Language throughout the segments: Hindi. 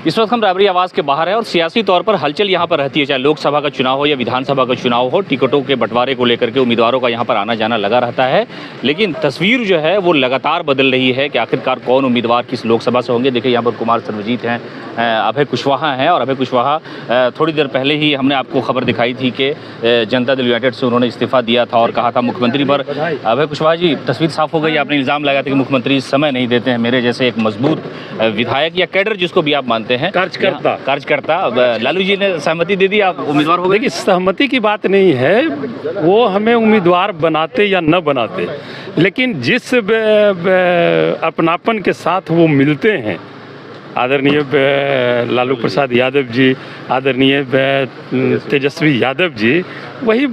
इस वक्त हम राबरी आवास के बाहर हैं और सियासी तौर पर हलचल यहाँ पर रहती है, चाहे लोकसभा का चुनाव हो या विधानसभा का चुनाव हो। टिकटों के बंटवारे को लेकर के उम्मीदवारों का यहाँ पर आना जाना लगा रहता है, लेकिन तस्वीर जो है वो लगातार बदल रही है कि आखिरकार कौन उम्मीदवार किस लोकसभा से होंगे। देखिए यहाँ पर कुमार सर्वजीत हैं, अभय कुशवाहा हैं, और अभय कुशवाहा थोड़ी देर पहले ही हमने आपको खबर दिखाई थी कि जनता दल यूनाइटेड से उन्होंने इस्तीफा दिया था और कहा था मुख्यमंत्री पर। अभय कुशवाहा जी, तस्वीर साफ हो गई, आपने इल्ज़ाम लगाया था कि मुख्यमंत्री समय नहीं देते हैं। मेरे जैसे एक मजबूत विधायक या कैडर जिसको भी आप मानते हैं, कार्यकर्ता लालू जी ने सहमति दे दी, आप उम्मीदवार हो गए। देखिए, सहमति की बात नहीं है, वो हमें उम्मीदवार बनाते या न बनाते, लेकिन जिस अपनापन के साथ वो मिलते हैं, आदरणीय लालू प्रसाद यादव जी, आदरणीय तेजस्वी यादव जी, वहीं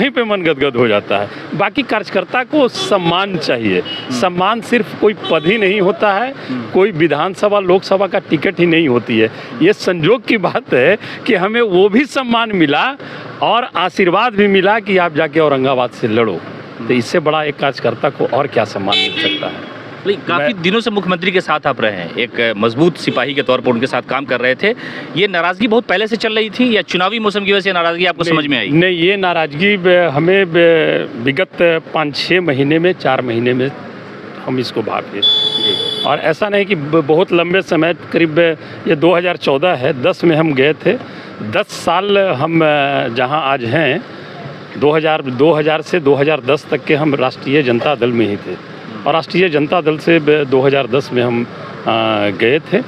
पे मन गदगद हो जाता है। बाकी कार्यकर्ता को सम्मान चाहिए। सम्मान सिर्फ कोई पद ही नहीं होता है, कोई विधानसभा लोकसभा का टिकट ही नहीं होती है। ये संजोग की बात है कि हमें वो भी सम्मान मिला और आशीर्वाद भी मिला कि आप जाके औरंगाबाद से लड़ो। तो इससे बड़ा एक कार्यकर्ता को और क्या सम्मान मिल सकता है। काफ़ी दिनों से मुख्यमंत्री के साथ आप रहे हैं, एक मजबूत सिपाही के तौर पर उनके साथ काम कर रहे थे। ये नाराज़गी बहुत पहले से चल रही थी या चुनावी मौसम की वजह से नाराज़गी आपको समझ में आई? नहीं, ये नाराज़गी हमें विगत 5-6 महीने में, 4 महीने में हम इसको भागे। और ऐसा नहीं कि बहुत लंबे समय, करीब ये 2014 है, 10 में हम गए थे। 10 साल हम जहाँ आज हैं, 2000 से 2010 तक के हम राष्ट्रीय जनता दल में ही थे, और राष्ट्रीय जनता दल से 2010 में हम गए थे,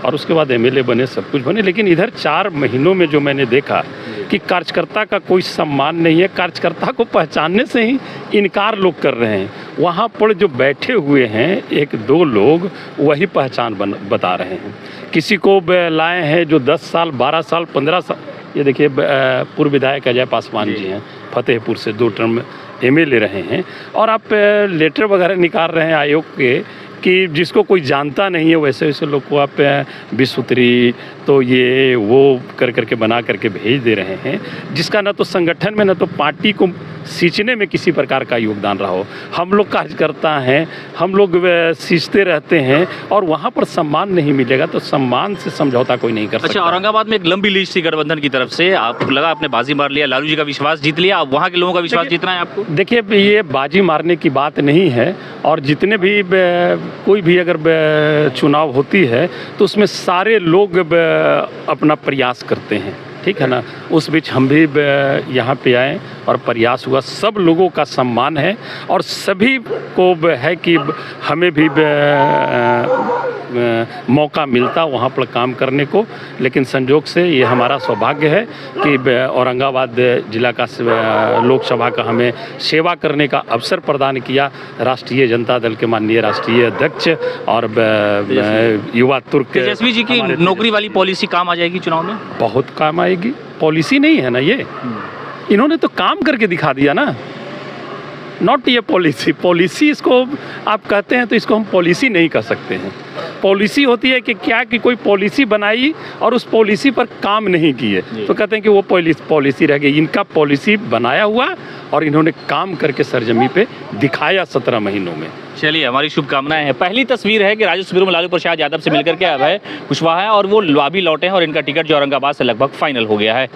और उसके बाद एमएलए बने, सब कुछ बने। लेकिन इधर 4 महीनों में जो मैंने देखा कि कार्यकर्ता का कोई सम्मान नहीं है, कार्यकर्ता को पहचानने से ही इनकार लोग कर रहे हैं। वहाँ पर जो बैठे हुए हैं 1-2 लोग, वही पहचान बता रहे हैं। किसी को लाए हैं जो 10 साल, 12 साल, 15 साल। ये देखिए, पूर्व विधायक अजय पासवान जी हैं, फतेहपुर से 2 टर्म एमएलए रहे हैं, और आप लेटर वगैरह निकाल रहे हैं आयोग के कि जिसको कोई जानता नहीं है, वैसे वैसे लोग को आप विसूत्री तो ये वो करके बना करके भेज दे रहे हैं, जिसका न तो संगठन में न तो पार्टी को सींचने में किसी प्रकार का योगदान रहा हो। हम लोग कार्यकर्ता हैं, हम लोग सींचते रहते हैं, और वहाँ पर सम्मान नहीं मिलेगा तो सम्मान से समझौता कोई नहीं कर सकता। अच्छा, औरंगाबाद में एक लंबी लिस्ट थी गठबंधन की तरफ से, आपको लगा आपने बाजी मार लिया, लालू जी का विश्वास जीत लिया, अब वहाँ के लोगों का विश्वास जीतना है आपको? देखिए, ये बाजी मारने की बात नहीं है, और जितने भी कोई भी अगर चुनाव होती है तो उसमें सारे लोग अपना प्रयास करते हैं, ठीक है ना। उस बीच हम भी यहाँ पे आए और प्रयास हुआ, सब लोगों का सम्मान है, और सभी को है कि हमें भी मौका मिलता वहाँ पर काम करने को। लेकिन संजोग से ये हमारा सौभाग्य है कि औरंगाबाद जिला का लोकसभा का हमें सेवा करने का अवसर प्रदान किया राष्ट्रीय जनता दल के माननीय राष्ट्रीय अध्यक्ष और युवा तुर्क तेजस्वी जी की नौकरी वाली पॉलिसी काम आ जाएगी चुनाव में? बहुत काम आएगी। पॉलिसी नहीं है ना ये, इन्होंने तो काम करके दिखा दिया ना, नॉट ये पॉलिसी इसको आप कहते हैं तो इसको हम पॉलिसी नहीं कह सकते हैं। पॉलिसी होती है कि क्या कि कोई पॉलिसी बनाई और उस पॉलिसी पर काम नहीं किए तो कहते हैं कि वो पॉलिसी रह गई। इनका पॉलिसी बनाया हुआ और इन्होंने काम करके सरजमी पे दिखाया 17 महीनों में। चलिए, हमारी शुभकामनाएं हैं। पहली तस्वीर है कि राजू सुब्रमण्यम में लालू प्रसाद यादव से मिलकर के अभय कुशवाहा है और वो अभी लौटे हैं, और इनका टिकट जो औरंगाबाद से लगभग फाइनल हो गया है।